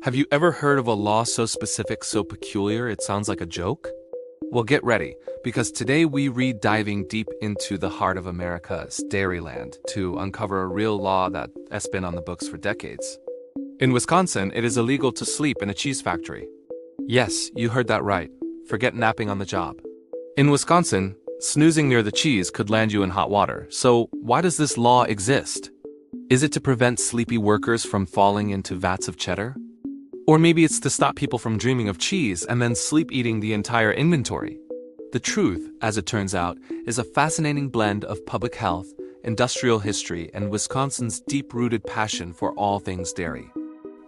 Have you ever heard of a law so specific, so peculiar, it sounds like a joke? Well, get ready, because today we diving deep into the heart of America's dairyland to uncover a real law that has been on the books for decades. In Wisconsin, it is illegal to sleep in a cheese factory. Yes, you heard that right. Forget napping on the job. In Wisconsin, snoozing near the cheese could land you in hot water. So why does this law exist? Is it to prevent sleepy workers from falling into vats of cheddar? Or maybe it's to stop people from dreaming of cheese and then sleep eating the entire inventory. The truth, as it turns out, is a fascinating blend of public health, industrial history, and Wisconsin's deep-rooted passion for all things dairy.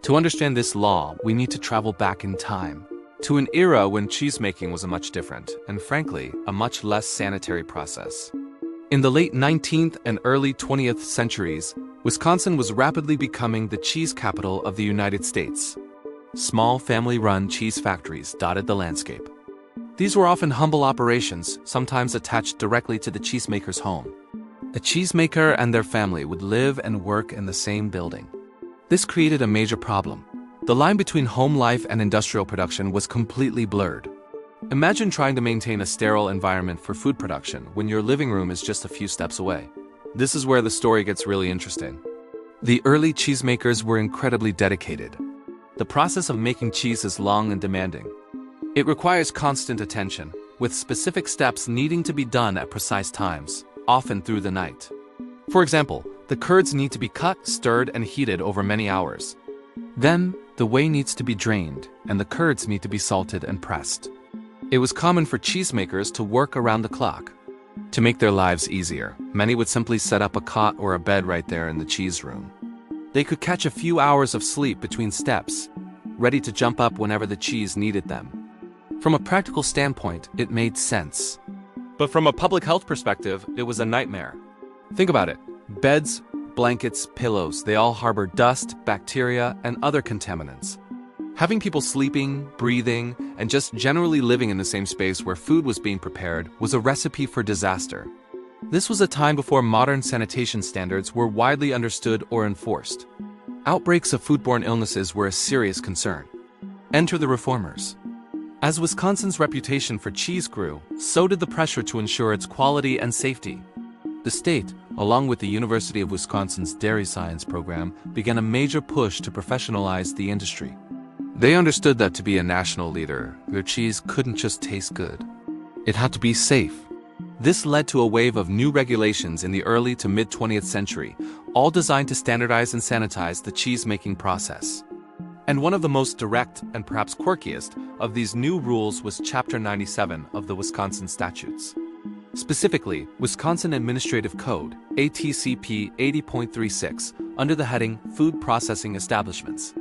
To understand this law, we need to travel back in time, to an era when cheesemaking was a much different, and frankly, a much less sanitary process. In the late 19th and early 20th centuries, Wisconsin was rapidly becoming the cheese capital of the United States. Small family-run cheese factories dotted the landscape. These were often humble operations, sometimes attached directly to the cheesemaker's home. A cheesemaker and their family would live and work in the same building. This created a major problem. The line between home life and industrial production was completely blurred. Imagine trying to maintain a sterile environment for food production when your living room is just a few steps away. This is where the story gets really interesting. The early cheesemakers were incredibly dedicated. The process of making cheese is long and demanding. It requires constant attention, with specific steps needing to be done at precise times, often through the night. For example, the curds need to be cut, stirred, and heated over many hours. Then, the whey needs to be drained, and the curds need to be salted and pressed. It was common for cheesemakers to work around the clock. To make their lives easier, many would simply set up a cot or a bed right there in the cheese room. They could catch a few hours of sleep between steps, ready to jump up whenever the cheese needed them. From a practical standpoint, it made sense. But from a public health perspective, it was a nightmare. Think about it. Beds, blankets, pillows, they all harbor dust, bacteria, and other contaminants. Having people sleeping, breathing, and just generally living in the same space where food was being prepared was a recipe for disaster. This was a time before modern sanitation standards were widely understood or enforced. Outbreaks of foodborne illnesses were a serious concern. Enter the reformers. As Wisconsin's reputation for cheese grew, so did the pressure to ensure its quality and safety. The state, along with the University of Wisconsin's Dairy Science program, began a major push to professionalize the industry. They understood that to be a national leader, their cheese couldn't just taste good. It had to be safe. This led to a wave of new regulations in the early to mid-20th century, all designed to standardize and sanitize the cheese-making process. And one of the most direct and perhaps quirkiest of these new rules was Chapter 97 of the Wisconsin Statutes. Specifically, Wisconsin Administrative Code, ATCP 80.36, under the heading Food Processing Establishments.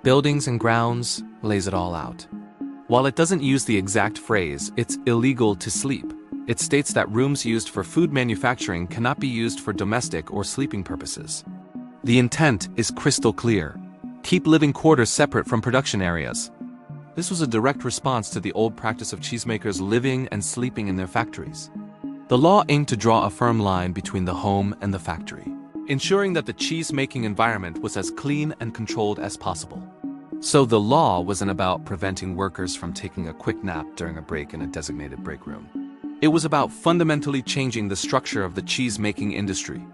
Buildings and Grounds lays it all out. While it doesn't use the exact phrase, it's illegal to sleep. It states that rooms used for food manufacturing cannot be used for domestic or sleeping purposes. The intent is crystal clear. Keep living quarters separate from production areas. This was a direct response to the old practice of cheesemakers living and sleeping in their factories. The law aimed to draw a firm line between the home and the factory, ensuring that the cheese-making environment was as clean and controlled as possible. So the law wasn't about preventing workers from taking a quick nap during a break in a designated break room. It was about fundamentally changing the structure of the cheese-making industry.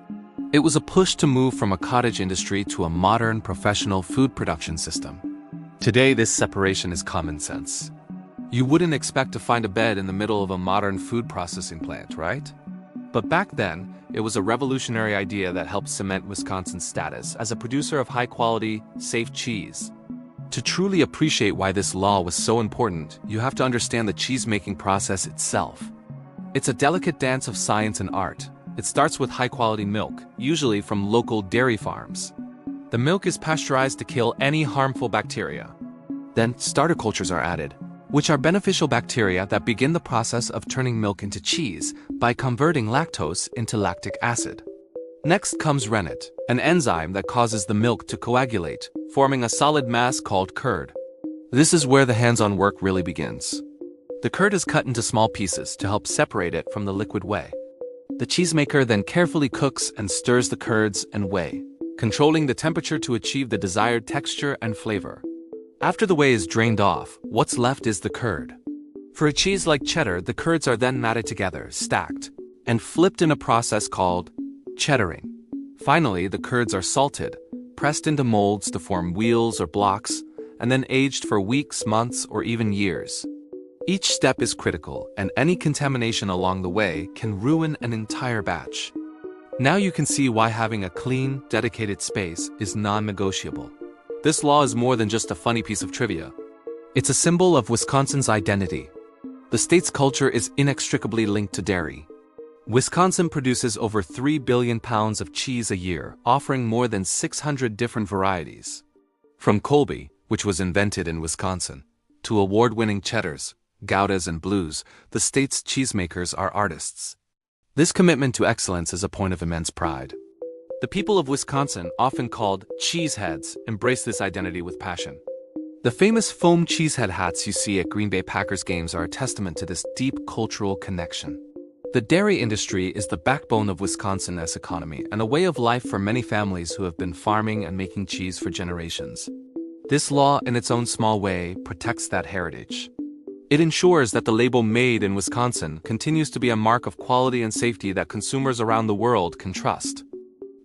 It was a push to move from a cottage industry to a modern, professional food production system. Today, this separation is common sense. You wouldn't expect to find a bed in the middle of a modern food processing plant, right? But back then, it was a revolutionary idea that helped cement Wisconsin's status as a producer of high-quality, safe cheese. To truly appreciate why this law was so important, you have to understand the cheese-making process itself. It's a delicate dance of science and art. It starts with high-quality milk, usually from local dairy farms. The milk is pasteurized to kill any harmful bacteria. Then starter cultures are added, which are beneficial bacteria that begin the process of turning milk into cheese by converting lactose into lactic acid. Next comes rennet, an enzyme that causes the milk to coagulate, forming a solid mass called curd. This is where the hands-on work really begins. The curd is cut into small pieces to help separate it from the liquid whey. The cheesemaker then carefully cooks and stirs the curds and whey, controlling the temperature to achieve the desired texture and flavor. After the whey is drained off, what's left is the curd. For a cheese like cheddar, the curds are then matted together, stacked, and flipped in a process called cheddaring. Finally, the curds are salted, pressed into molds to form wheels or blocks, and then aged for weeks, months, or even years. Each step is critical, and any contamination along the way can ruin an entire batch. Now you can see why having a clean, dedicated space is non-negotiable. This law is more than just a funny piece of trivia. It's a symbol of Wisconsin's identity. The state's culture is inextricably linked to dairy. Wisconsin produces over 3 billion pounds of cheese a year, offering more than 600 different varieties. From Colby, which was invented in Wisconsin, to award-winning cheddars, Goudas, and Blues, the state's cheesemakers are artists. This commitment to excellence is a point of immense pride. The people of Wisconsin, often called cheeseheads, embrace this identity with passion. The famous foam cheesehead hats you see at Green Bay Packers games are a testament to this deep cultural connection. The dairy industry is the backbone of Wisconsin's economy and a way of life for many families who have been farming and making cheese for generations. This law, in its own small way, protects that heritage. It ensures that the label "Made in Wisconsin" continues to be a mark of quality and safety that consumers around the world can trust.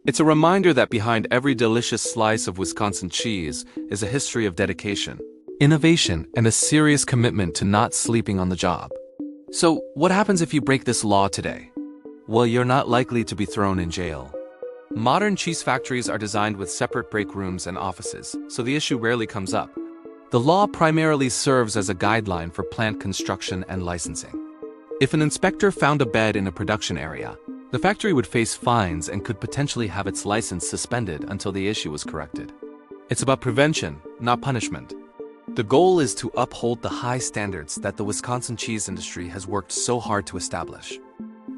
It's a reminder that behind every delicious slice of Wisconsin cheese is a history of dedication, innovation, and a serious commitment to not sleeping on the job. So, what happens if you break this law today? Well, you're not likely to be thrown in jail. Modern cheese factories are designed with separate break rooms and offices, so the issue rarely comes up. The law primarily serves as a guideline for plant construction and licensing. If an inspector found a bed in a production area, the factory would face fines and could potentially have its license suspended until the issue was corrected. It's about prevention, not punishment. The goal is to uphold the high standards that the Wisconsin cheese industry has worked so hard to establish.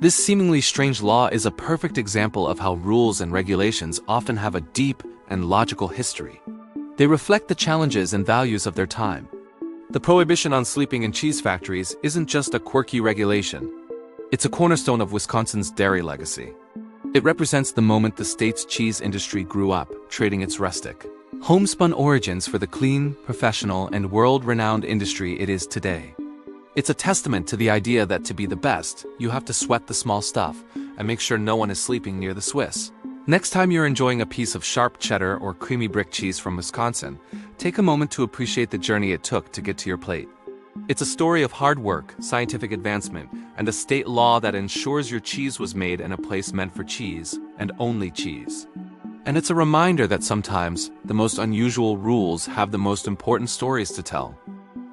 This seemingly strange law is a perfect example of how rules and regulations often have a deep and logical history. They reflect the challenges and values of their time. The prohibition on sleeping in cheese factories isn't just a quirky regulation. It's a cornerstone of Wisconsin's dairy legacy. It represents the moment the state's cheese industry grew up, trading its rustic, homespun origins for the clean, professional, and world-renowned industry it is today. It's a testament to the idea that to be the best, you have to sweat the small stuff and make sure no one is sleeping near the Swiss. Next time you're enjoying a piece of sharp cheddar or creamy brick cheese from Wisconsin, take a moment to appreciate the journey it took to get to your plate. It's a story of hard work, scientific advancement, and a state law that ensures your cheese was made in a place meant for cheese, and only cheese. And it's a reminder that sometimes the most unusual rules have the most important stories to tell.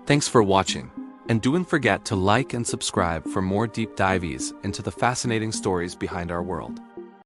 Thanks for watching, and don't forget to like and subscribe for more deep dives into the fascinating stories behind our world.